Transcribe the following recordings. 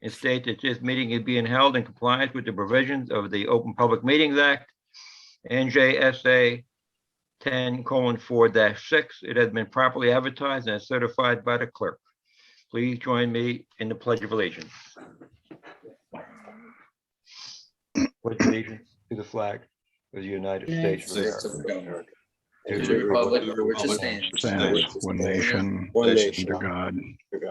and state that this meeting is being held in compliance with the provisions of the Open Public Meetings Act, NJSA 10:4-6. It has been properly advertised and certified by the clerk. Please join me in the Pledge of Allegiance. Pledge allegiance to the flag of the United States of America. To the republic for which it stands, one nation, under God,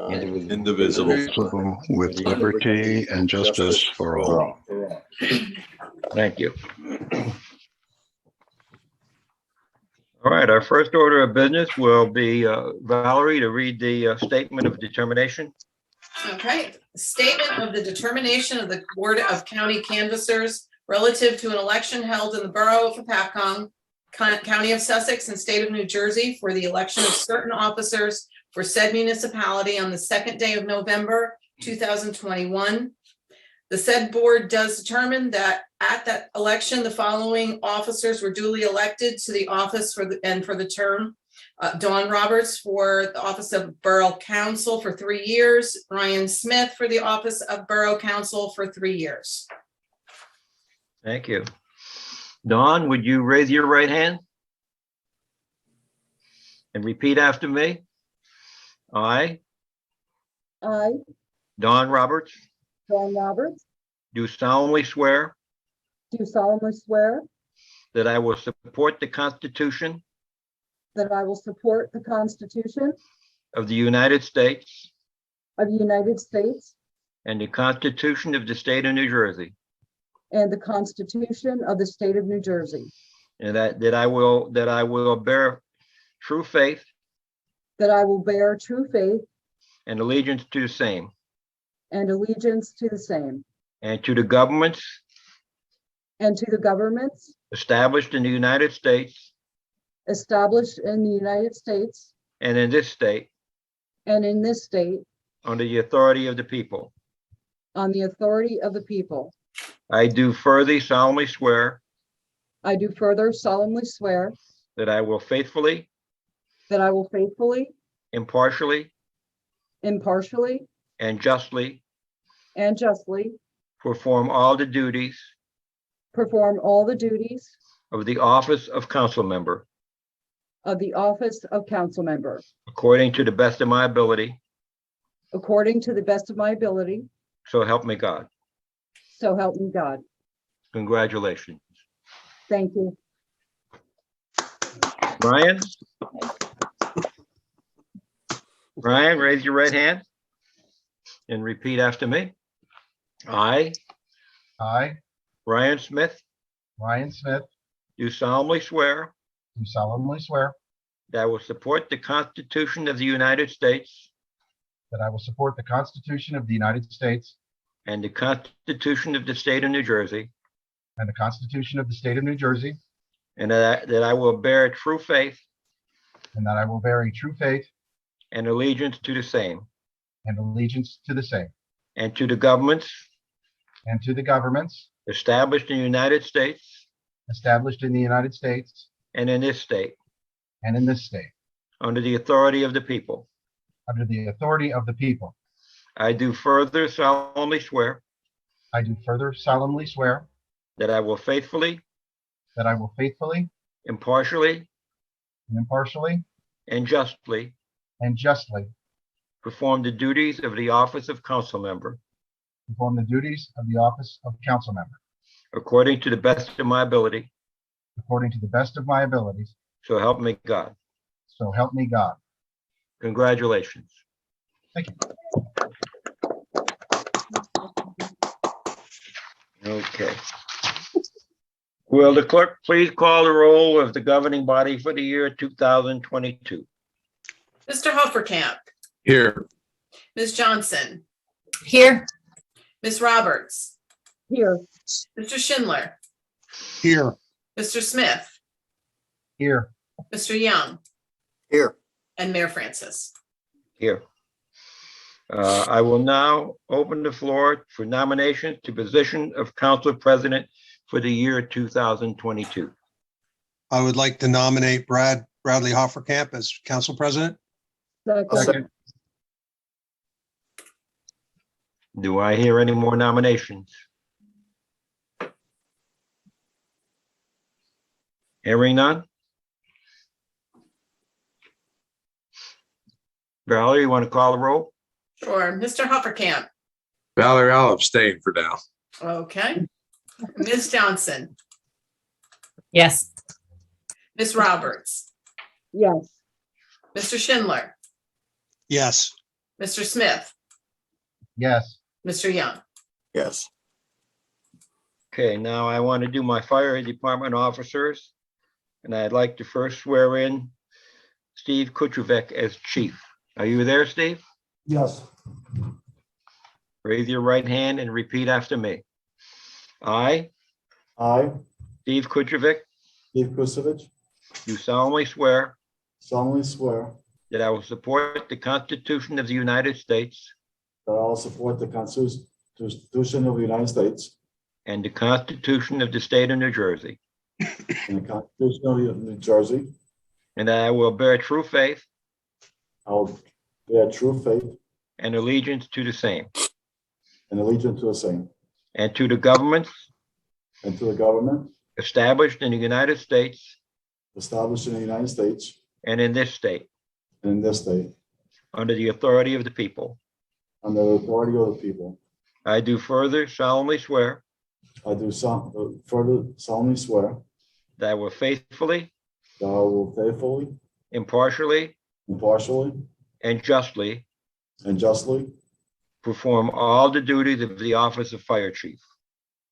Indivisible, with liberty and justice for all. Thank you. All right, our first order of business will be Valerie to read the statement of determination. Okay, statement of the determination of the Board of County Canvassers relative to an election held in the Borough of Hopatcong, County of Sussex and State of New Jersey for the election of certain officers for said municipality on the second day of November 2021. The said board does determine that at that election, the following officers were duly elected to the office for the term. Dawn Roberts for the office of Borough Council for 3 years, Ryan Smith for the office of Borough Council for 3 years. Thank you. Dawn, would you raise your right hand and repeat after me? I, Dawn Roberts, do solemnly swear that I will support the Constitution of the United States and the Constitution of the State of New Jersey, and the Constitution of the State of New Jersey, and that I will bear true faith that I will bear true faith and allegiance to the same, and allegiance to the same, and to the governments and to the governments established in the United States established in the United States and in this state and in this state under the authority of the people. on the authority of the people. I do further solemnly swear I do further solemnly swear that I will faithfully, that I will faithfully, impartially, impartially, and justly perform all the duties perform all the duties of the office of council member of the office of council member according to the best of my ability. according to the best of my ability. So help me God. So help me God. Congratulations. Thank you. Brian? Brian, raise your right hand and repeat after me. I, Ryan Smith, do solemnly swear that I will support the Constitution of the United States that I will support the Constitution of the United States and the Constitution of the State of New Jersey, and the Constitution of the State of New Jersey, and that I will bear true faith and that I will bear a true faith and allegiance to the same, and allegiance to the same, and to the governments and to the governments established in the United States established in the United States and in this state and in this state, under the authority of the people. under the authority of the people. I do further solemnly swear I do further solemnly swear that I will faithfully, that I will faithfully impartially, and impartially and justly and justly perform the duties of the office of council member perform the duties of the office of council member according to the best of my ability. according to the best of my abilities. So help me God. So help me God. Congratulations. Thank you. Okay. Will the clerk please call the roll of the governing body for the year 2022? Mr. Hoppercamp, Here. Ms. Johnson, Here. Ms. Roberts, Here. Mr. Schindler, Here. Mr. Smith, Here. Mr. Young, Here. and Mayor Francis. Here. I will now open the floor for nominations to position of council president for the year 2022. I would like to nominate Bradley Hofferkamp as council president. Second. Do I hear any more nominations? Hearing none? Valerie, you want to call the roll? Sure. Mr. Hoppercamp. Valerie, I'll abstain for now. Okay. Ms. Johnson, Yes. Ms. Roberts, yes, Mr. Schindler, yes, Mr. Smith, Yes, Mr. Young. Yes. Okay, now I want to do my fire department officers. And I'd like to first swear in Steve Kutrovic as chief. Are you there, Steve? Yes, Raise your right hand and repeat after me. I, I, Steve Kutrovic, Steve Kusevich, do solemnly swear solemnly swear that I will support the Constitution of the United States that I will support the Constitution of the United States and the Constitution of the State of New Jersey, and the Constitution of New Jersey. and that I will bear true faith I will bear true faith and allegiance to the same, and allegiance to the same, and to the governments and to the government established in the United States established in the United States and in this state, and in this state, under the authority of the people. under the authority of the people. I do further solemnly swear I do further solemnly swear that I will faithfully, that I will faithfully, impartially, impartially, and justly and justly perform all the duties of the office of fire chief,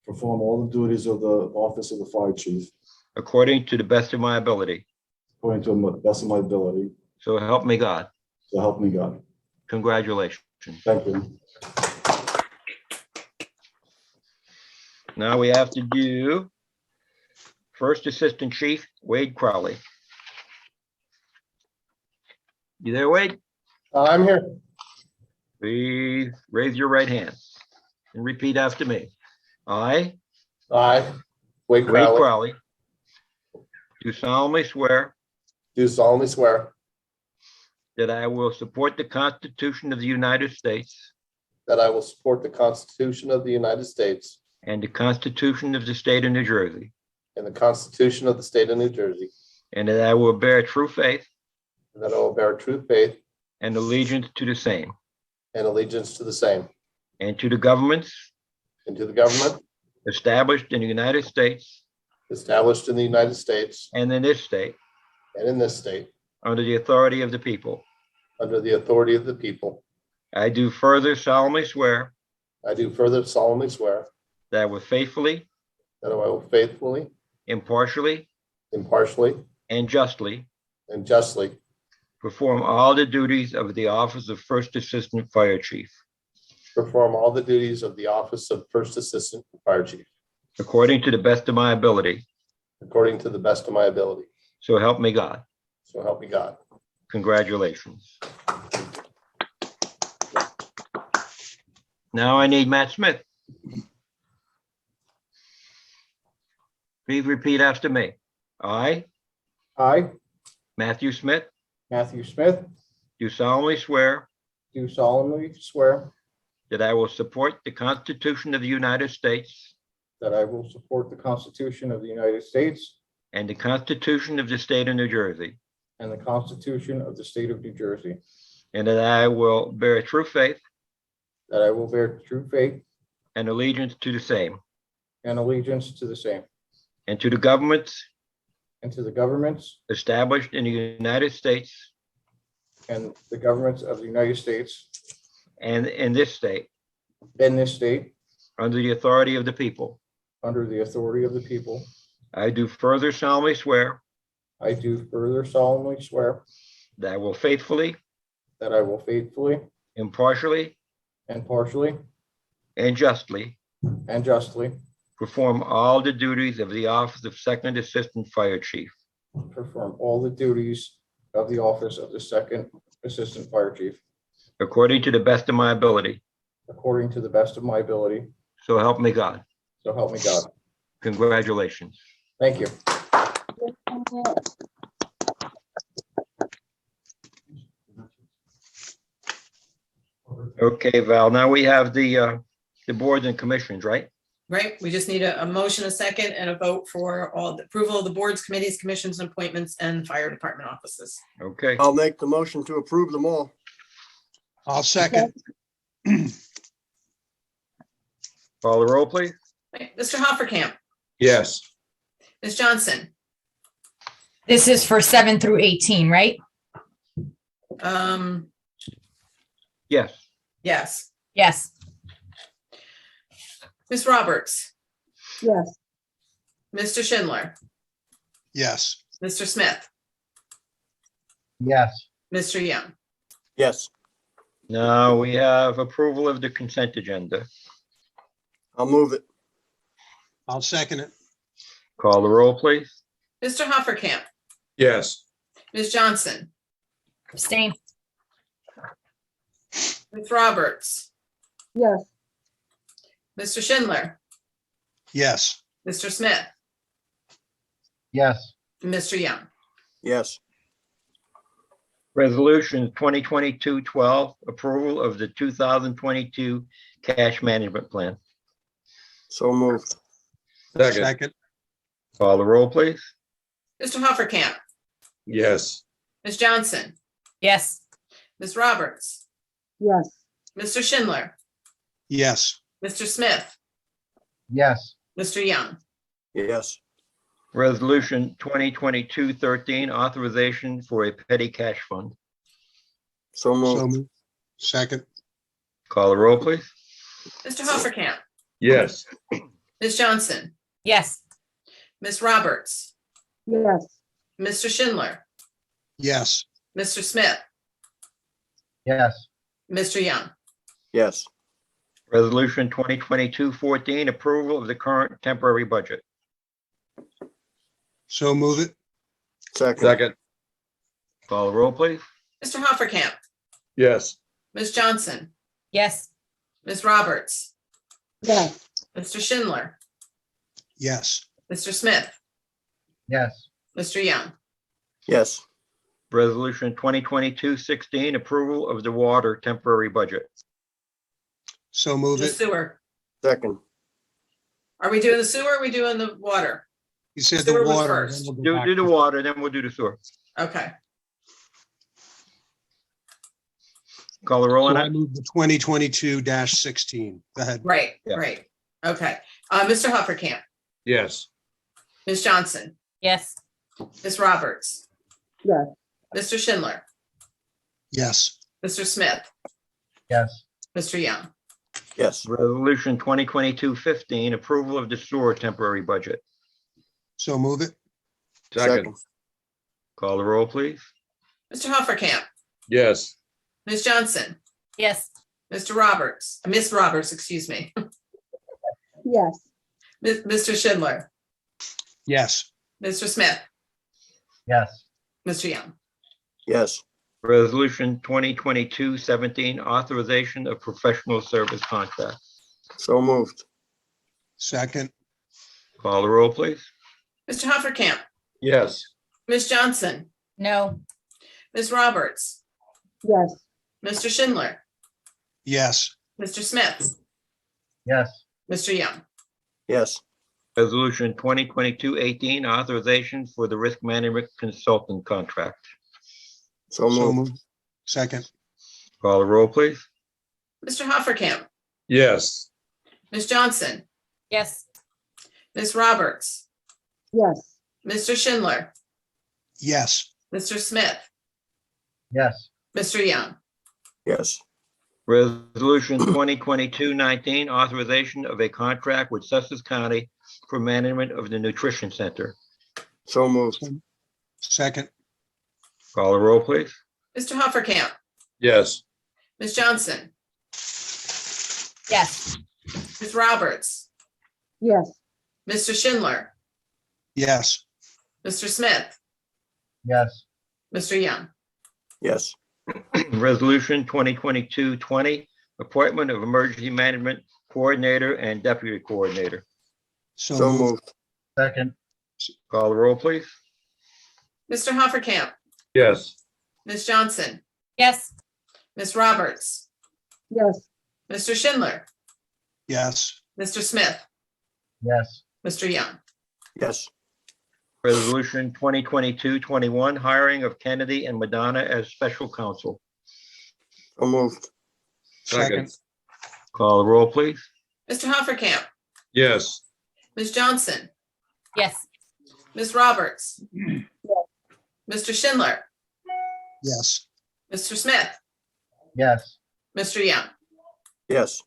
perform all the duties of the office of the fire chief according to the best of my ability. according to the best of my ability. So help me God. So help me God. Congratulations. Thank you. Now we have to do First Assistant Chief Wade Crowley. You there, Wade? I'm here. Please raise your right hand and repeat after me. I, I, Wade Wade Crowley, Crowley, do solemnly swear do solemnly swear that I will support the Constitution of the United States that I will support the Constitution of the United States and the Constitution of the State of New Jersey, and the Constitution of the State of New Jersey, and that I will bear true faith and that I will bear true faith and allegiance to the same, and allegiance to the same, and to the governments and to the government established in the United States established in the United States and in this state, and in this state, under the authority of the people. under the authority of the people. I do further solemnly swear I do further solemnly swear that I will faithfully, that I will faithfully, impartially, impartially, and justly and justly perform all the duties of the office of First Assistant Fire Chief, perform all the duties of the office of First Assistant Fire Chief, according to the best of my ability. according to the best of my ability. So help me God. So help me God. Congratulations. Now I need Matt Smith. Please repeat after me. I, I, Matthew Smith, Matthew Smith, do solemnly swear do solemnly swear that I will support the Constitution of the United States that I will support the Constitution of the United States and the Constitution of the State of New Jersey, and the Constitution of the State of New Jersey, and that I will bear true faith that I will bear true faith and allegiance to the same, and allegiance to the same, and to the governments and to the governments established in the United States and the governments of the United States and in this state, and this state, under the authority of the people. under the authority of the people. I do further solemnly swear I do further solemnly swear that I will faithfully, that I will faithfully, impartially, impartially, and justly and justly perform all the duties of the office of Second Assistant Fire Chief, perform all the duties of the office of the Second Assistant Fire Chief, according to the best of my ability. according to the best of my ability. So help me God. So help me God. Congratulations. Thank you. Okay, Val, now we have the boards and commissions, right? Right, we just need a motion, a second, and a vote for all the approval of the boards, committees, commissions, and appointments, and fire department offices. Okay, I'll make the motion to approve them all. I'll second. call the roll, please. Right, Mr. Hoppercamp, Yes. Ms. Johnson, This is for 7 through 18, right? Yes, yes. Yes. Ms. Roberts, yes, Mr. Schindler, Yes. Mr. Smith, yes, Mr. Young. Yes, now we have approval of the consent agenda. I'll move it. I'll second it. Call the roll, please. Mr. Hoppercamp, Yes. Ms. Johnson, Abstain. Ms. Roberts, yes, Mr. Schindler, Yes. Mr. Smith, yes, Mr. Young. Yes, Resolution 2022-12, approval of the 2022 cash management plan. so moved. Second. Second. Call the roll, please. Mr. Hoppercamp, Yes. Ms. Johnson, Yes. Ms. Roberts, yes, Mr. Schindler, Yes. Mr. Smith, yes, Mr. Young. Yes, Resolution 2022-13, authorization for a petty cash fund. so So moved. moved. Second. Call the roll, please. Mr. Hoppercamp, Yes. Ms. Johnson, Yes. Ms. Roberts, yes, Mr. Schindler, Yes. Mr. Smith, yes, Mr. Young. Yes, Resolution 2022-14, approval of the current temporary budget. So move it. second. Second. Call the roll, please. Mr. Hoppercamp, Yes. Ms. Johnson, Yes. Ms. Roberts, yes, Mr. Schindler, Yes. Mr. Smith, yes, Mr. Young. Yes, Resolution 2022-16, approval of the water temporary budget. So move The it. sewer. second. Are we doing the sewer? Or are we doing the water? You said the Sewer was water. first. then we'll go Do back the to- water, then we'll do the sewer. Okay. Call the roll So on I that. moved the 2022-16. Go ahead. Right, Yeah. right. Okay. Mr. Hoppercamp, Yes. Ms. Johnson, Yes. Ms. Roberts, yes, Mr. Schindler, Yes. Mr. Smith, yes, Mr. Young. Yes, Resolution 2022-15, approval of the sewer temporary budget. So move it. Second. Call the roll, please. Mr. Hoppercamp, Yes. Ms. Johnson, Yes. Mr. Roberts, Miss Roberts, excuse me, yes, Mr. Schindler, Yes. Mr. Smith, yes, Mr. Young. yes, Resolution 2022-17, authorization of professional service contract. so moved. Second. Call the roll, please. Mr. Hoppercamp, Yes. Ms. Johnson, No. Ms. Roberts, yes, Mr. Schindler, Yes. Mr. Smith, yes, Mr. Young. Yes, Resolution 2022-18, authorization for the risk management consultant contract. so So moved. moved. Second. Call the roll, please. Mr. Hoppercamp, Yes. Ms. Johnson, Yes. Ms. Roberts, yes, Mr. Schindler, Yes. Mr. Smith, yes, Mr. Young. Yes, Resolution 2022-19, authorization of a contract with Sussex County for management of the nutrition center. so moved. Second. Call the roll, please. Mr. Hoppercamp, Yes. Ms. Johnson, Yes. Ms. Roberts, yes, Mr. Schindler, Yes. Mr. Smith, yes, Mr. Young. Yes, Resolution 2022-20, appointment of emergency management coordinator and deputy coordinator. So so moved. moved. second, Call the roll, please. Mr. Hoppercamp, Yes. Ms. Johnson, Yes. Ms. Roberts, yes, Mr. Schindler, yes, Mr. Smith, yes, Mr. Young. yes, Resolution 2022-21, hiring of Kennedy and Madonna as special counsel. so moved. second, Call the roll, please. Mr. Hoppercamp, Yes. Ms. Johnson, Yes. Ms. Roberts, Mr. Schindler, yes, Mr. Smith, yes, Mr. Young. Yes,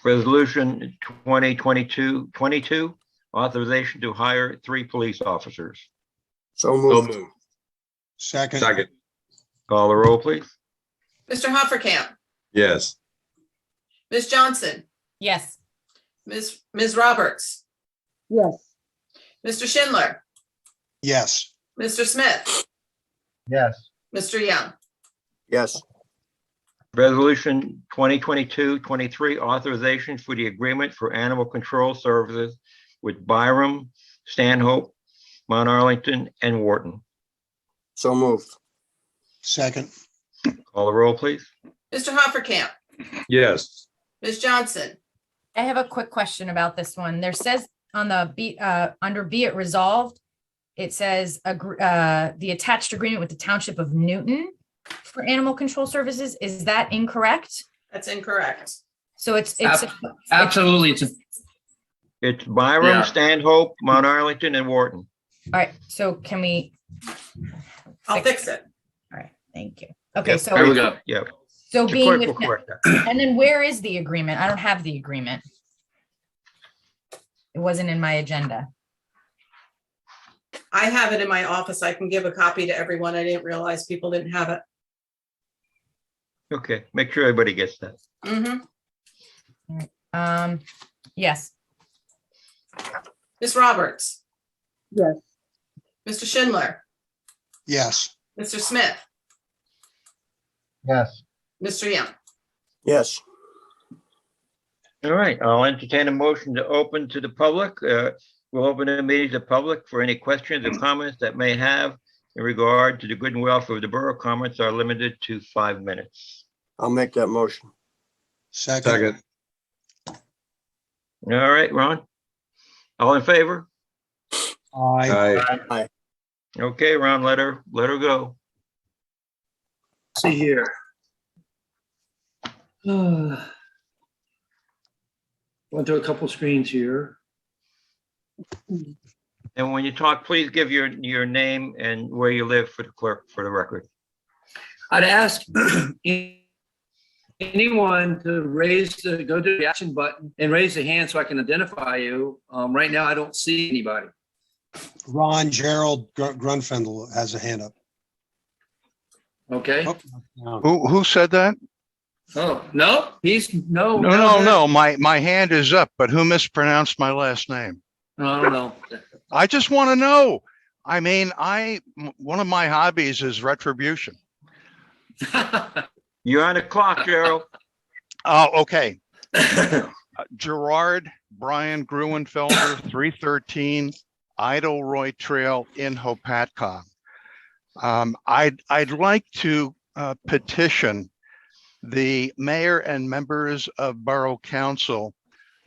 Resolution 2022-22, authorization to hire 3 police officers. so So moved. moved. second, Second. Call the roll, please. Mr. Hoppercamp, Yes. Ms. Johnson, Yes. Ms. Roberts, yes, Mr. Schindler, yes, Mr. Smith, yes, Mr. Young. Yes, Resolution 2022-23, authorization for the agreement for animal control services with Byram, Stanhope, Mount Arlington, and Wharton. so moved. second, Call the roll, please. Mr. Hoppercamp, Yes. Ms. Johnson, I have a quick question about this one. There says on the under be it resolved, it says the attached agreement with the Township of Newton for animal control services. Is that incorrect? that's incorrect. So it's Absolutely. It's Byram, Yeah. Stanhope, Mount Arlington, and Wharton. all right. So can we? I'll fix it. All right. Thank you. Okay. Yep. So There we go. Yep. so The being clerk with will correct that. and then where is the agreement? I don't have the agreement. It wasn't in my agenda. I have it in my office. I can give a copy to everyone. I didn't realize people didn't have it. Okay, make sure everybody gets that. Yes. Ms. Roberts, yes, Mr. Schindler, yes, Mr. Smith, yes, Mr. Young. Yes, All right, I'll entertain a motion to open to the public. We'll open the meeting to the public for any questions or comments that may have in regard to the good and welfare of the borough. Comments are limited to 5 minutes. I'll make that motion. second, Second. All right, Ron? All in favor? aye, Aye. Okay, Ron, let her go. See here. Went through a couple screens here. And when you talk, please give your name and where you live for the clerk, for the record. I'd ask anyone to go to the action button and raise the hand so I can identify you. Right now, I don't see anybody. Ron Gerald Grunfendel has a hand up. Okay. Oh, no. Who said that? Oh, no, no. No. My hand is up, but who mispronounced my last name? I don't know. I just want to know. I mean, one of my hobbies is retribution. You're on the clock, Gerald. Oh, okay. Gerard Brian Gruenfelder, 313 Idleroy Trail in Hopatcong. I'd like to petition the mayor and members of Borough Council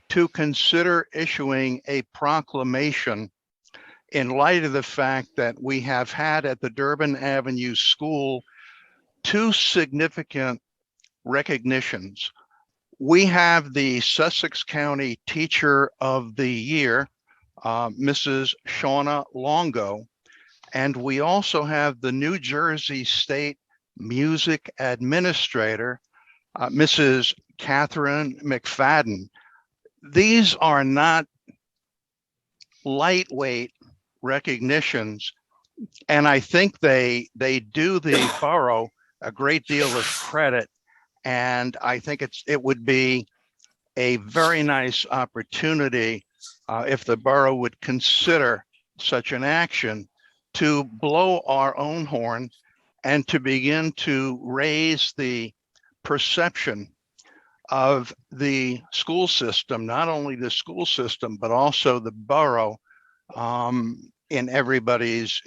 to consider issuing a proclamation in light of the fact that we have had at the Durban Avenue School 2 significant recognitions. We have the Sussex County Teacher of the Year, Mrs. Shauna Longo, and we also have the New Jersey State Music Administrator, Mrs. Catherine McFadden. These are not lightweight recognitions, and I think they do the borough a great deal of credit. And I think it would be a very nice opportunity if the borough would consider such an action to blow our own horn and to begin to raise the perception of the school system, not only the school system, but also the borough in everybody's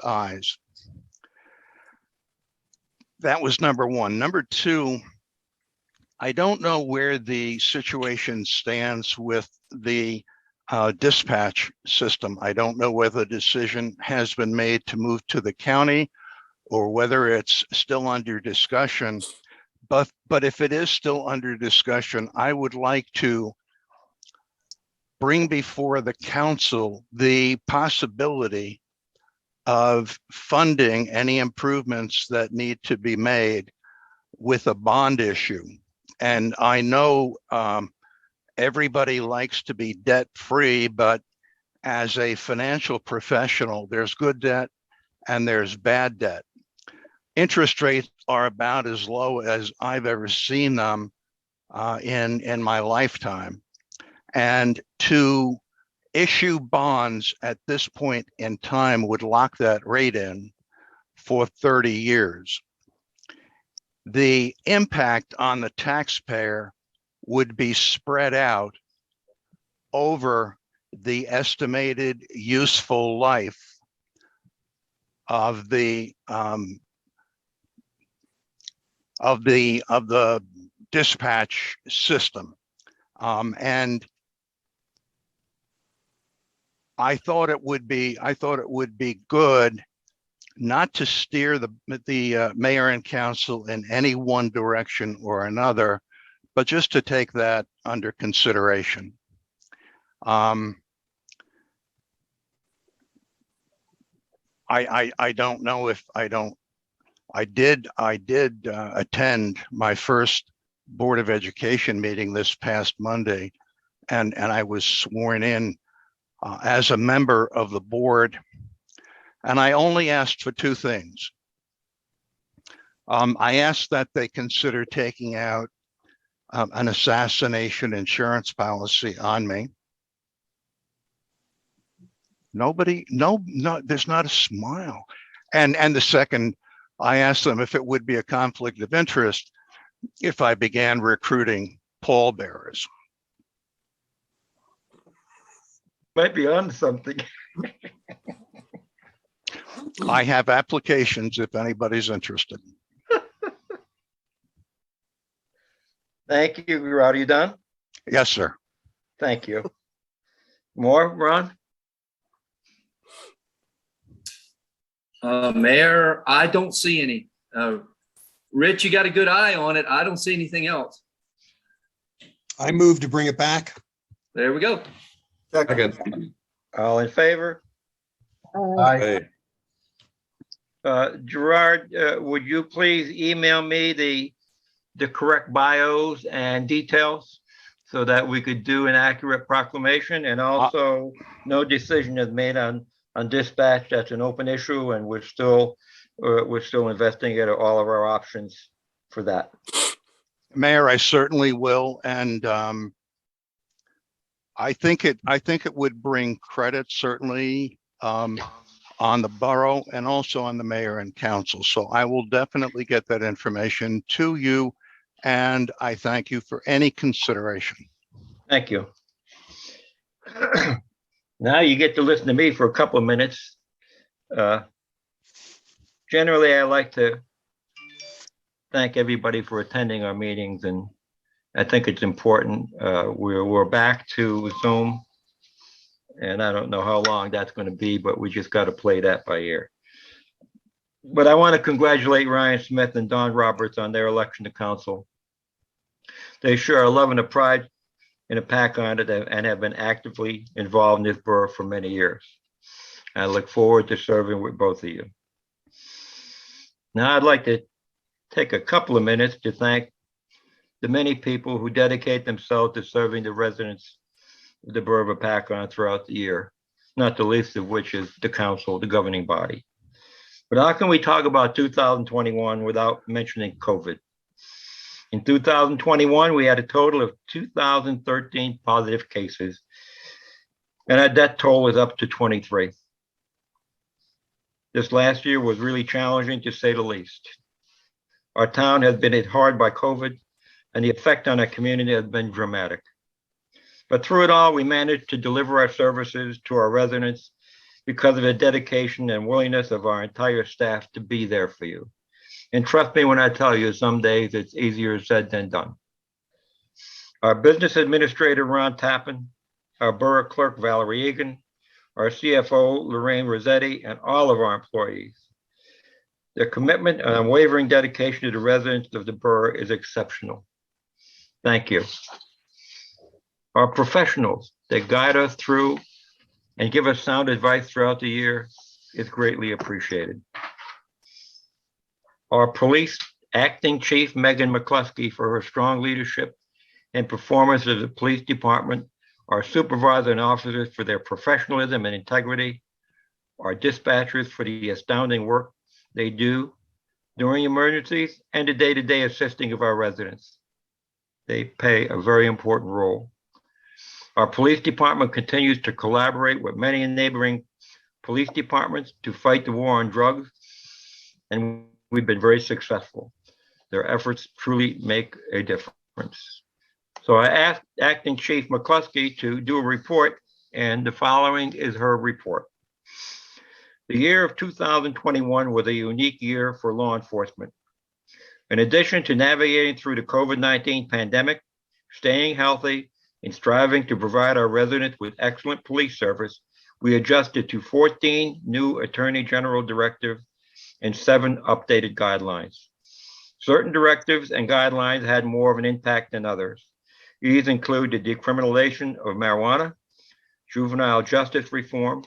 eyes. That was number one. Number two, I don't know where the situation stands with the dispatch system. I don't know whether the decision has been made to move to the county or whether it's still under discussion. But if it is still under discussion, I would like to bring before the council the possibility of funding any improvements that need to be made with a bond issue. And I know everybody likes to be debt free, but as a financial professional, there's good debt and there's bad debt. Interest rates are about as low as I've ever seen them in my lifetime. And to issue bonds at this point in time would lock that rate in for 30 years. The impact on the taxpayer would be spread out over the estimated useful life of the dispatch system. And I thought it would be good not to steer the mayor and council in any one direction or another, but just to take that under consideration. I don't know if I did attend my first Board of Education meeting this past Monday, and I was sworn in as a member of the board, and I only asked for two things. I asked that they consider taking out an assassination insurance policy on me. Nobody, no, there's not a smile. And the second, I asked them if it would be a conflict of interest if I began recruiting pallbearers. Might be on something. I have applications if anybody's interested. Thank you. Rod, are you done? Yes, sir. Thank you. More, Ron? Mayor, I don't see any. Rich, you got a good eye on it. I don't see anything else. I move to bring it back. There we go. Second. All in favor? Aye. Gerard, would you please email me the correct bios and details so that we could do an accurate proclamation? And also, no decision is made on dispatch. That's an open issue, and we're still investigating all of our options for that. Mayor, I certainly will, and I think it would bring credit certainly on the borough and also on the mayor and council. So I will definitely get that information to you, and I thank you for any consideration. Thank you. Now you get to listen to me for a couple of minutes. Generally, I like to thank everybody for attending our meetings, and I think it's important. We're back to Zoom, and I don't know how long that's going to be, but we just got to play that by ear. But I want to congratulate Ryan Smith and Don Roberts on their election to council. They share a love and a pride in a pack on it and have been actively involved in this borough for many years. I look forward to serving with both of you. Now I'd like to take a couple of minutes to thank the many people who dedicate themselves to serving the residents of the Borough of Hopatcong throughout the year, not the least of which is the council, the governing body. But how can we talk about 2021 without mentioning COVID? In 2021, we had a total of 2,013 positive cases, and our death toll was up to 23. This last year was really challenging, to say the least. Our town has been hit hard by COVID, and the effect on our community has been dramatic. But through it all, we managed to deliver our services to our residents because of the dedication and willingness of our entire staff to be there for you. And trust me when I tell you, some days it's easier said than done. our business administrator, Ron Tappan, our borough clerk, Valerie Egan, our CFO, Lorraine Rossetti, and all of our employees. Their commitment and unwavering dedication to the residents of the borough is exceptional. Thank you. Our professionals that guide us through and give us sound advice throughout the year is greatly appreciated. Our police acting chief, Megan McCluskey, for her strong leadership and performance of the police department, our supervisor and officers for their professionalism and integrity, our dispatchers for the astounding work they do during emergencies and the day-to-day assisting of our residents. They play a very important role. Our police department continues to collaborate with many neighboring police departments to fight the war on drugs, and we've been very successful. Their efforts truly make a difference. So I asked Acting Chief McCluskey to do a report, and the following is her report. The year of 2021 was a unique year for law enforcement. In addition to navigating through the COVID-19 pandemic, staying healthy, and striving to provide our residents with excellent police service, we adjusted to 14 new Attorney General directives and 7 updated guidelines. Certain directives and guidelines had more of an impact than others. These include the decriminalization of marijuana, juvenile justice reform,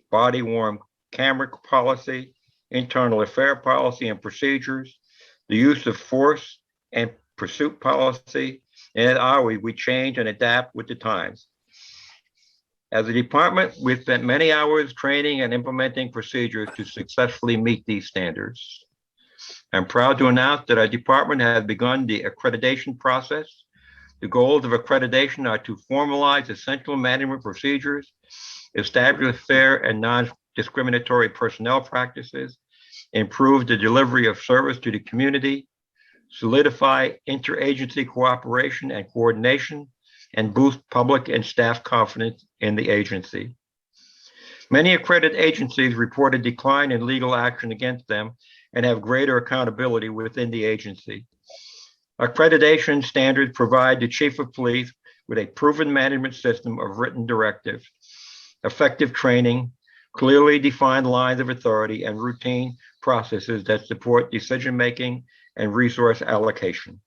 body-worn camera policy, internal affair policy and procedures, the use of force and pursuit policy, and always we change and adapt with the times. As a department, we've spent many hours training and implementing procedures to successfully meet these standards. I'm proud to announce that our department has begun the accreditation process. The goals of accreditation are to formalize essential management procedures, establish fair and non-discriminatory personnel practices, improve the delivery of service to the community, solidify interagency cooperation and coordination, and boost public and staff confidence in the agency. Many accredited agencies report a decline in legal action against them and have greater accountability within the agency. Accreditation standards provide the chief of police with a proven management system of written directives, effective training, clearly defined lines of authority, and routine processes that support decision-making and resource allocation.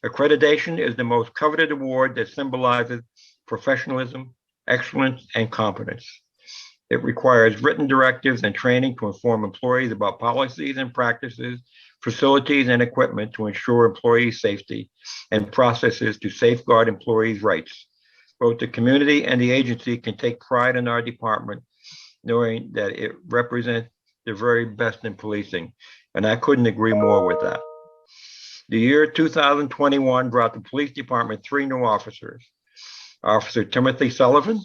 Accreditation is the most coveted award that symbolizes professionalism, excellence, and competence. It requires written directives and training to inform employees about policies and practices, facilities and equipment to ensure employee safety, and processes to safeguard employees' rights. Both the community and the agency can take pride in our department, knowing that it represents the very best in policing, and I couldn't agree more with that. The year 2021 brought the police department 3 new officers: Officer Timothy Sullivan,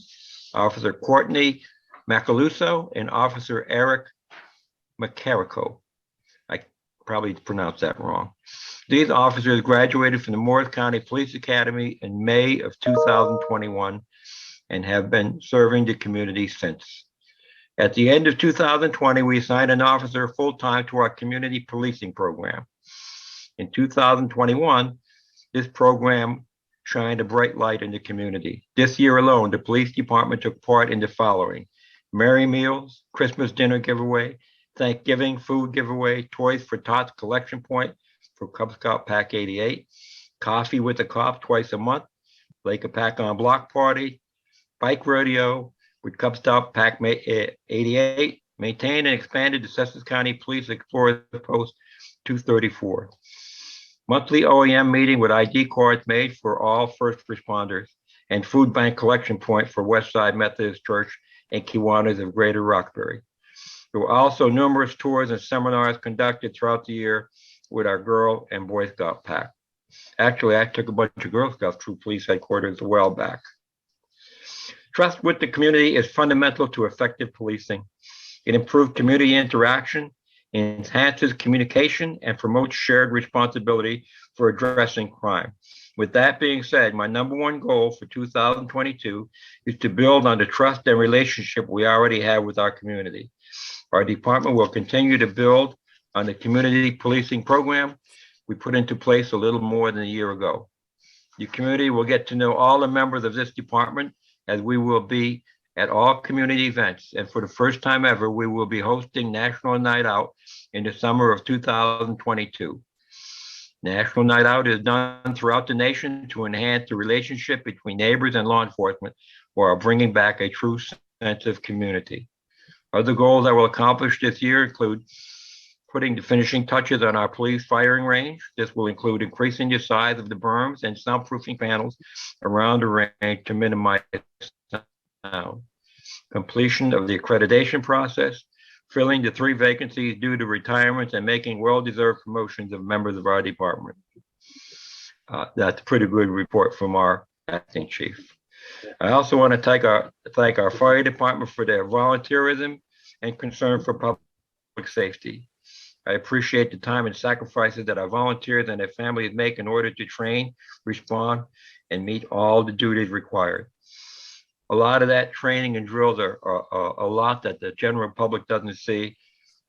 Officer Courtney Macaluso, and Officer Eric McCarrico. I probably pronounced that wrong. These officers graduated from the Morris County Police Academy in May of 2021 and have been serving the community since. At the end of 2020, we assigned an officer full-time to our community policing program. In 2021, this program shined a bright light in the community. This year alone, the police department took part in the following: Merry Meals, Christmas dinner giveaway, Thanksgiving food giveaway, Toys for Tots collection point for Cub Scout Pack 88, Coffee with the Cop twice a month, Lake Hopatcong Block Party, Bike Rodeo with Cub Scout Pack 88, maintained and expanded the Sussex County Police Explorer Post 234. Monthly OEM meeting with ID cards made for all first responders, and food bank collection point for Westside Methodist Church and Kiwanis of Greater Roxbury. There were also numerous tours and seminars conducted throughout the year with our Girl and Boy Scout pack. Actually, I took a bunch of Girl Scouts through police headquarters a while back. Trust with the community is fundamental to effective policing. It improves community interaction, enhances communication, and promotes shared responsibility for addressing crime. With that being said, my number one goal for 2022 is to build on the trust and relationship we already have with our community. Our department will continue to build on the community policing program we put into place a little more than a year ago. The community will get to know all the members of this department as we will be at all community events. And for the first time ever, we will be hosting National Night Out in the summer of 2022. National Night Out is done throughout the nation to enhance the relationship between neighbors and law enforcement while bringing back a true sense of community. Other goals I will accomplish this year include putting the finishing touches on our police firing range. This will include increasing the size of the berms and soundproofing panels around the range to minimize sound. Completion of the accreditation process, filling the 3 vacancies due to retirements, and making well-deserved promotions of members of our department. That's a pretty good report from our acting chief. I also want to thank our fire department for their volunteerism and concern for public safety. I appreciate the time and sacrifices that our volunteers and their families make in order to train, respond, and meet all the duties required. A lot of that training and drills are a lot that the general public doesn't see,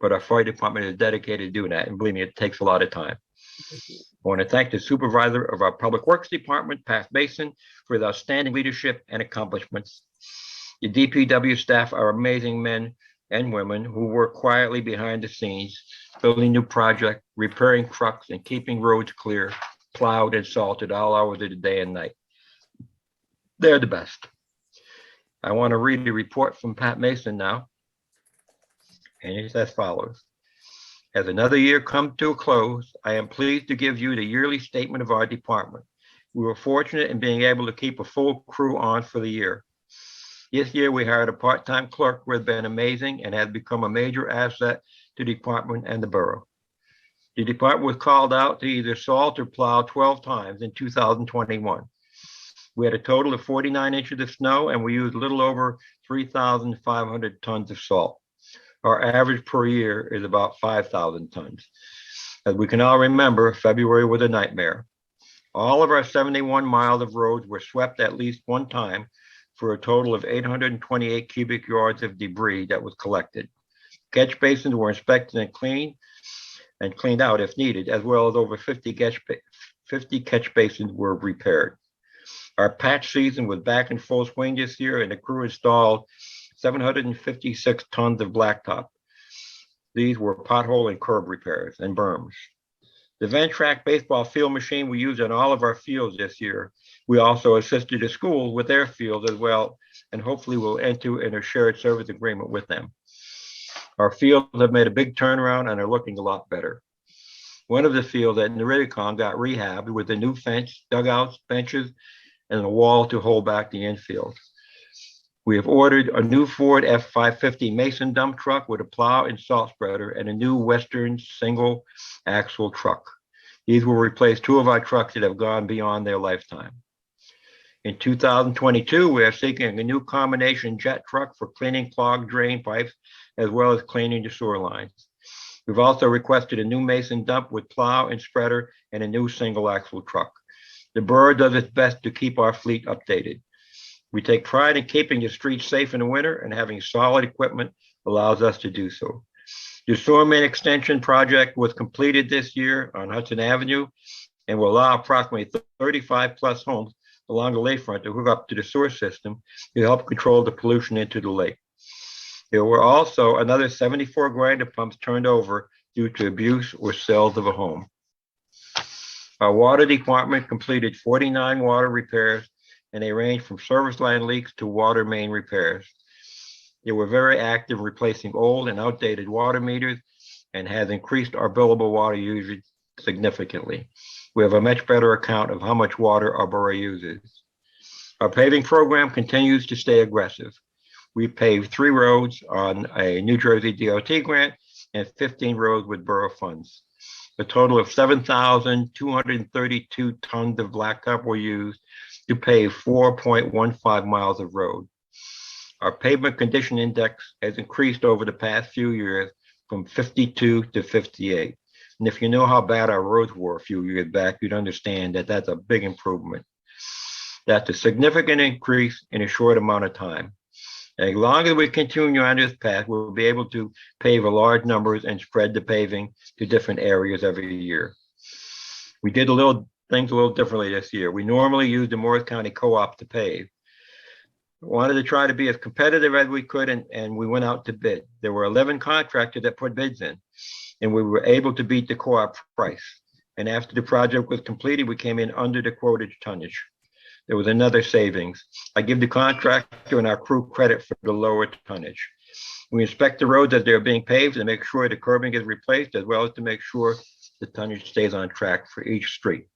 but our fire department is dedicated to doing that. And believe me, it takes a lot of time. I want to thank the supervisor of our Public Works Department, Pat Mason, for his outstanding leadership and accomplishments. The DPW staff are amazing men and women who work quietly behind the scenes, building new projects, repairing trucks, and keeping roads clear, plowed and salted all hours of the day and night. They're the best. I want to read the report from Pat Mason now. And it's as follows. As another year comes to a close, I am pleased to give you the yearly statement of our department. We were fortunate in being able to keep a full crew on for the year. This year, we hired a part-time clerk who has been amazing and has become a major asset to the department and the borough. The department was called out to either salt or plow 12 times in 2021. We had a total of 49 inches of snow, and we used a little over 3,500 tons of salt. Our average per year is about 5,000 tons. As we can all remember, February was a nightmare. All of our 71 miles of roads were swept at least one time for a total of 828 cubic yards of debris that was collected. Catch basins were inspected and cleaned out if needed, as well as over 50 catch basins were repaired. Our patch season was back in full swing this year, and the crew installed 756 tons of blacktop. These were pothole and curb repairs and berms. The Ventrac baseball field machine we used on all of our fields this year. We also assisted the schools with their fields as well, and hopefully we'll enter in a shared service agreement with them. Our fields have made a big turnaround and are looking a lot better. One of the fields at Neridicon got rehabbed with a new fence, dugouts, benches, and a wall to hold back the infield. We have ordered a new Ford F-550 Mason dump truck with a plow and salt spreader and a new Western single axle truck. These will replace 2 of our trucks that have gone beyond their lifetime. In 2022, we are seeking a new combination jet truck for cleaning clogged drain pipes, as well as cleaning the sewer lines. We've also requested a new Mason dump with plow and spreader and a new single axle truck. The borough does its best to keep our fleet updated. We take pride in keeping the streets safe in the winter, and having solid equipment allows us to do so. The sewer main extension project was completed this year on Hudson Avenue and will allow approximately 35 plus homes along the lakefront to hook up to the sewer system to help control the pollution into the lake. There were also another 74 grinder pumps turned over due to abuse or sales of a home. Our water department completed 49 water repairs, and they range from service line leaks to water main repairs. They were very active replacing old and outdated water meters and has increased our billable water usage significantly. We have a much better account of how much water our borough uses. Our paving program continues to stay aggressive. We paved 3 roads on a New Jersey DOT grant and 15 roads with borough funds. A total of 7,232 tons of blacktop were used to pave 4.15 miles of road. Our pavement condition index has increased over the past few years from 52 to 58. And if you know how bad our roads were a few years back, you'd understand that that's a big improvement. That's a significant increase in a short amount of time. As long as we continue on this path, we'll be able to pave a large numbers and spread the paving to different areas every year. We did a little things a little differently this year. We normally use the Morris County Co-op to pave. Wanted to try to be as competitive as we could, and we went out to bid. There were 11 contractors that put bids in, and we were able to beat the co-op price. And after the project was completed, we came in under the quoted tonnage. There was another savings. I give the contractor and our crew credit for the lower tonnage. We inspect the roads as they're being paved and make sure the curbing is replaced, as well as to make sure the tonnage stays on track for each street.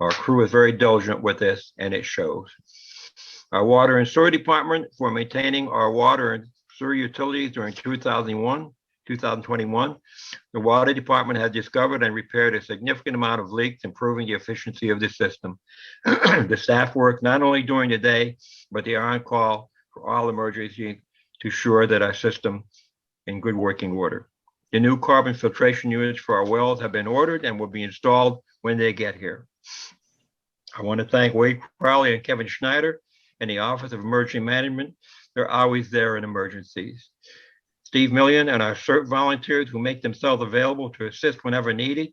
Our crew is very diligent with this, and it shows. Our water and sewer department, for maintaining our water and sewer utilities during 2021, the water department has discovered and repaired a significant amount of leaks, improving the efficiency of the system. The staff work not only during the day, but they are on call for all emergencies to ensure that our system in good working order. The new carbon filtration units for our wells have been ordered and will be installed when they get here. I want to thank Wade Crowley and Kevin Schneider and the Office of Emergency Management. They're always there in emergencies. Steve Million and our CERT volunteers who make themselves available to assist whenever needed.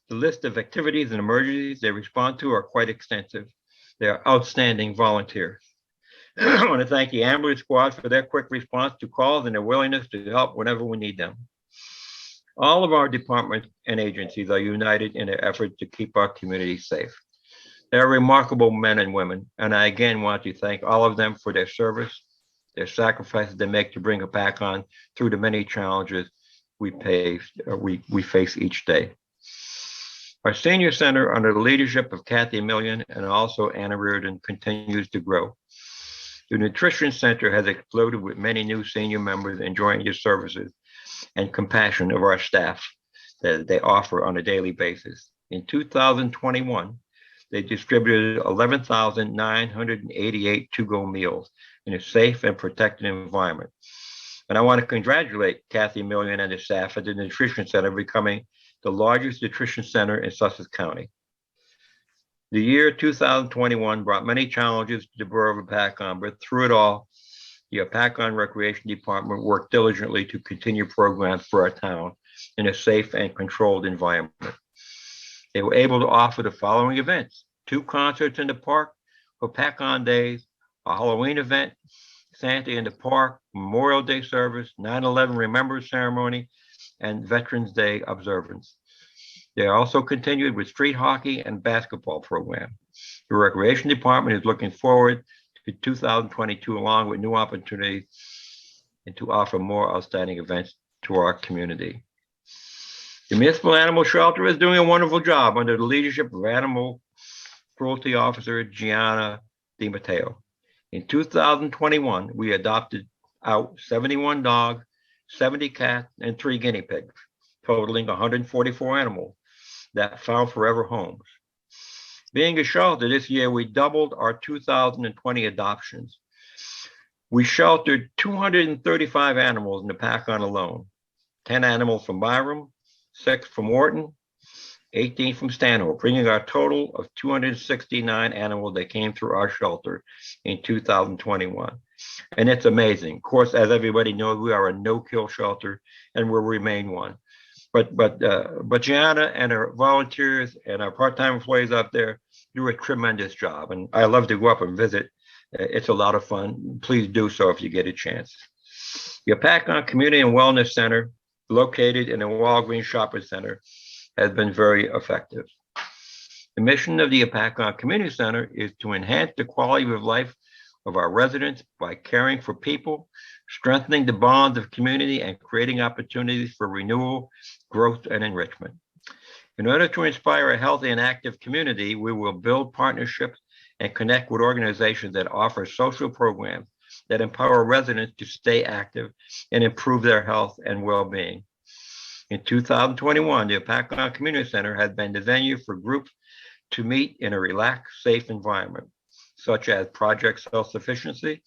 The list of activities and emergencies they respond to are quite extensive. They are outstanding volunteers. I want to thank the ambulance squad for their quick response to calls and their willingness to help whenever we need them. All of our departments and agencies are united in their effort to keep our community safe. They're remarkable men and women, and I again want to thank all of them for their service, their sacrifices they make to bring Hopatcong through the many challenges we face each day. Our senior center, under the leadership of Kathy Million and also Anna Reardon, continues to grow. The nutrition center has exploded with many new senior members enjoying the services and compassion of our staff that they offer on a daily basis. In 2021, they distributed 11,988 to-go meals in a safe and protected environment. And I want to congratulate Kathy Million and the staff at the Nutrition Center becoming the largest nutrition center in Sussex County. The year 2021 brought many challenges to the Borough of Hopatcong, but through it all, the Hopatcong Recreation Department worked diligently to continue programs for our town in a safe and controlled environment. They were able to offer the following events: 2 concerts in the park, Hopatcong Days, a Halloween event, Santa in the Park, Memorial Day service, 9/11 Remembrance Ceremony, and Veterans Day observance. They also continued with street hockey and basketball program. The Recreation Department is looking forward to 2022 along with new opportunities and to offer more outstanding events to our community. The Municipal Animal Shelter is doing a wonderful job under the leadership of Animal Cruelty Officer Gianna DiMatteo. In 2021, we adopted out 71 dogs, 70 cats, and 3 guinea pigs, totaling 144 animals that found forever homes. Being a shelter this year, we doubled our 2020 adoptions. We sheltered 235 animals in the Hopatcong alone, 10 animals from Byram, 6 from Wharton, 18 from Stanhope, bringing our total of 269 animals that came through our shelter in 2021. And it's amazing. Of course, as everybody knows, we are a no-kill shelter and will remain one. But Gianna and her volunteers and our part-time employees out there do a tremendous job. And I love to go up and visit. It's a lot of fun. Please do so if you get a chance. The Hopatcong Community and Wellness Center, located in the Walgreens Shopping Center, has been very effective. The mission of the Hopatcong Community Center is to enhance the quality of life of our residents by caring for people, strengthening the bonds of community, and creating opportunities for renewal, growth, and enrichment. In order to inspire a healthy and active community, we will build partnerships and connect with organizations that offer social programs that empower residents to stay active and improve their health and well-being. In 2021, the Hopatcong Community Center has been the venue for groups to meet in a relaxed, safe environment, such as Project Self-Sufficiency,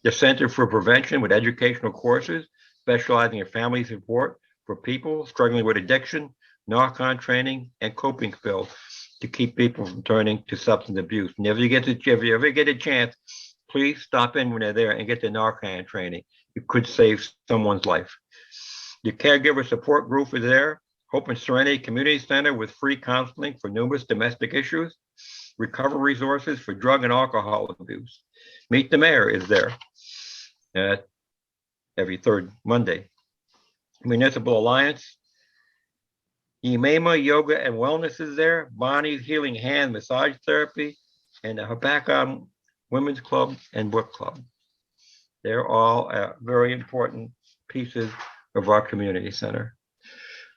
the Center for Prevention with educational courses specializing in family support for people struggling with addiction, Narcan training, and coping skills to keep people from turning to substance abuse. And if you ever get a chance, please stop in when they're there and get the Narcan training. It could save someone's life. The caregiver support group is there, Hope and Serenity Community Center with free counseling for numerous domestic issues, recovery resources for drug and alcohol abuse. Meet the Mayor is there every third Monday. Municipal Alliance, Imema Yoga and Wellness is there, Bonnie's Healing Hand Massage Therapy, and the Hopatcong Women's Club and Book Club. They're all very important pieces of our community center.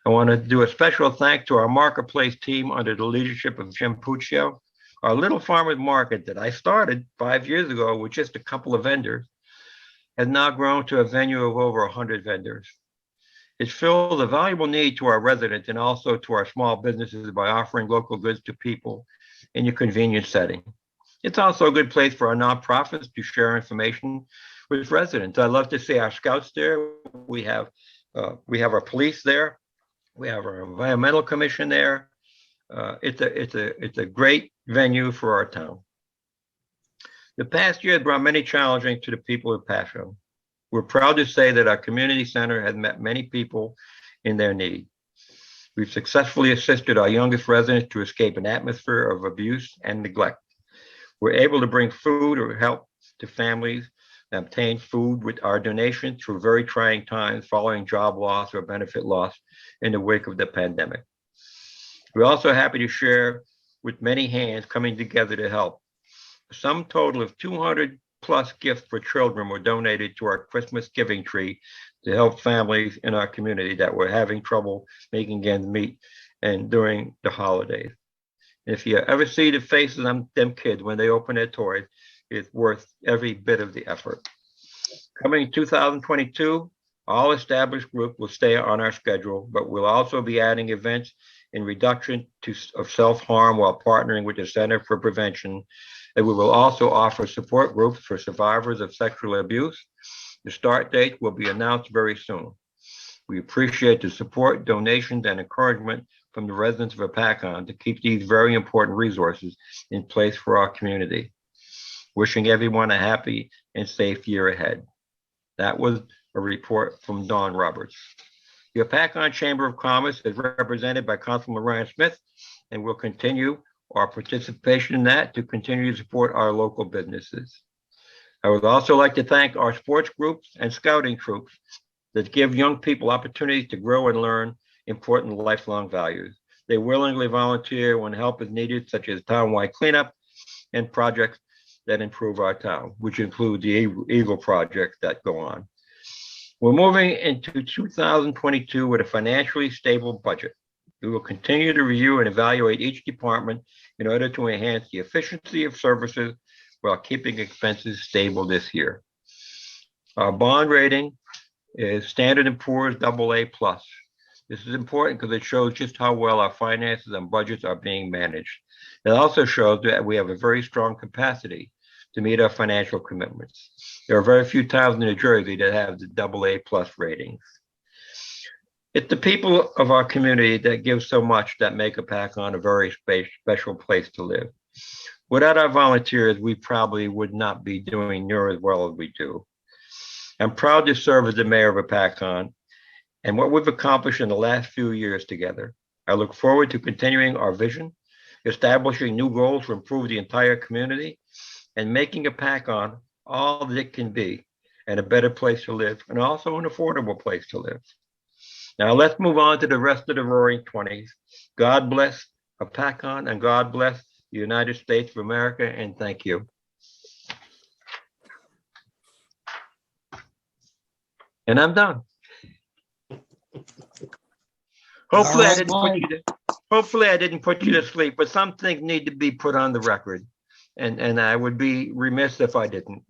I want to do a special thanks to our marketplace team under the leadership of Jim Puccio. Our little farmers market that I started 5 years ago with just a couple of vendors has now grown to a venue of over 100 vendors. It fills a valuable need to our residents and also to our small businesses by offering local goods to people in a convenient setting. It's also a good place for our nonprofits to share information with residents. I love to see our scouts there. We have our police there. We have our environmental commission there. It's a great venue for our town. The past year has brought many challenges to the people of Hopatcong. We're proud to say that our community center has met many people in their need. We've successfully assisted our youngest residents to escape an atmosphere of abuse and neglect. We're able to bring food or help to families and obtain food with our donation through very trying times following job loss or benefit loss in the wake of the pandemic. We're also happy to share with many hands coming together to help. A sum total of 200 plus gifts for children were donated to our Christmas giving tree to help families in our community that were having trouble making ends meet and during the holidays. If you ever see the faces of them kids when they open their toys, it's worth every bit of the effort. Coming 2022, all established groups will stay on our schedule, but we'll also be adding events in reduction of self-harm while partnering with the Center for Prevention. And we will also offer support groups for survivors of sexual abuse. The start date will be announced very soon. We appreciate the support, donations, and encouragement from the residents of Hopatcong to keep these very important resources in place for our community. Wishing everyone a happy and safe year ahead. That was a report from Dawn Roberts. The Hopatcong Chamber of Commerce is represented by Councilman Ryan Smith, and we'll continue our participation in that to continue to support our local businesses. I would also like to thank our sports groups and scouting troops that give young people opportunities to grow and learn important lifelong values. They willingly volunteer when help is needed, such as townwide cleanup and projects that improve our town, which include the Eagle projects that go on. We're moving into 2022 with a financially stable budget. We will continue to review and evaluate each department in order to enhance the efficiency of services while keeping expenses stable this year. Our bond rating is Standard & Poor's AA+. This is important because it shows just how well our finances and budgets are being managed. It also shows that we have a very strong capacity to meet our financial commitments. There are very few towns in New Jersey that have the AA+ ratings. It's the people of our community that give so much that make Hopatcong a very special place to live. Without our volunteers, we probably would not be doing near as well as we do. I'm proud to serve as the mayor of Hopatcong and what we've accomplished in the last few years together. I look forward to continuing our vision, establishing new goals to improve the entire community, and making Hopatcong all that it can be and a better place to live and also an affordable place to live. Now let's move on to the rest of the Roaring 20s. God bless Hopatcong and God bless the United States of America, and thank you. And I'm done. Hopefully I didn't put you to sleep, but some things need to be put on the record. And I would be remiss if I didn't.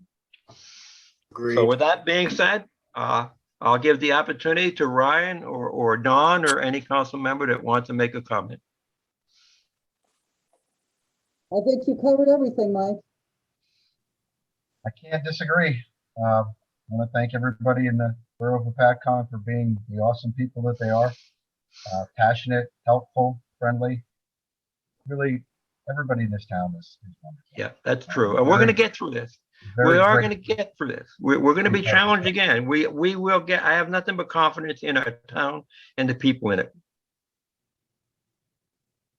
Agreed. So with that being said, I'll give the opportunity to Ryan or Dawn or any council member that wants to make a comment. I think you covered everything, Mike. I can't disagree. I want to thank everybody in the Borough of Hopatcong for being the awesome people that they are. Passionate, helpful, friendly. Really, everybody in this town is wonderful. Yeah, that's true. And we're going to get through this. We are going to get through this. We're going to be challenged again. We will get, I have nothing but confidence in our town and the people in it.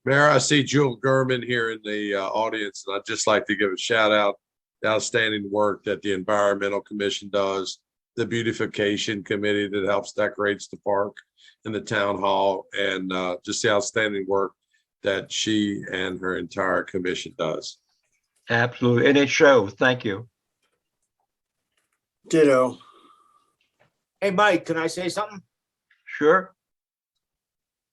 Mayor, I see Jewel Gurman here in the audience, and I'd just like to give a shout out, the outstanding work that the Environmental Commission does, the Beautification Committee that helps decorates the park and the town hall, and just the outstanding work that she and her entire commission does. Absolutely. And it shows. Thank you. Ditto. Hey, Mike, can I say something? Sure.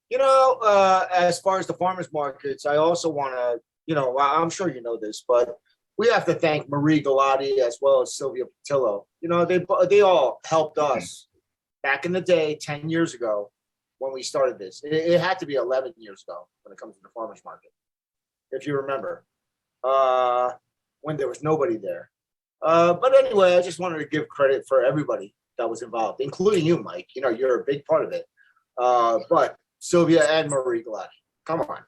You know, as far as the farmers markets, I also want to, you know, I'm sure you know this, but we have to thank Marie Galati as well as Sylvia Patillo. You know, they all helped us back in the day, 10 years ago, when we started this. It had to be 11 years ago when it comes to the farmers market, if you remember, when there was nobody there. But anyway, I just wanted to give credit for everybody that was involved, including you, Mike. You know, you're a big part of it. But Sylvia and Marie Galati, come on.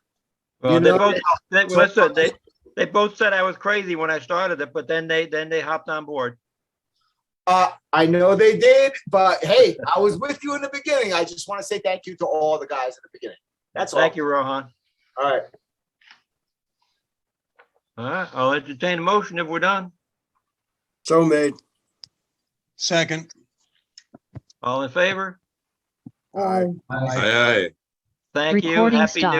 Well, You know, listen, they both said I was crazy when I started it, but then they hopped on board. I know they did, but hey, I was with you in the beginning. I just want to say thank you to all the guys in the beginning. That's all. Thank you, Rohan. All right. All right, I'll entertain a motion if we're done. So made. Second. All in favor? Aye. Aye, aye. Thank you. Recording Happy New stopped.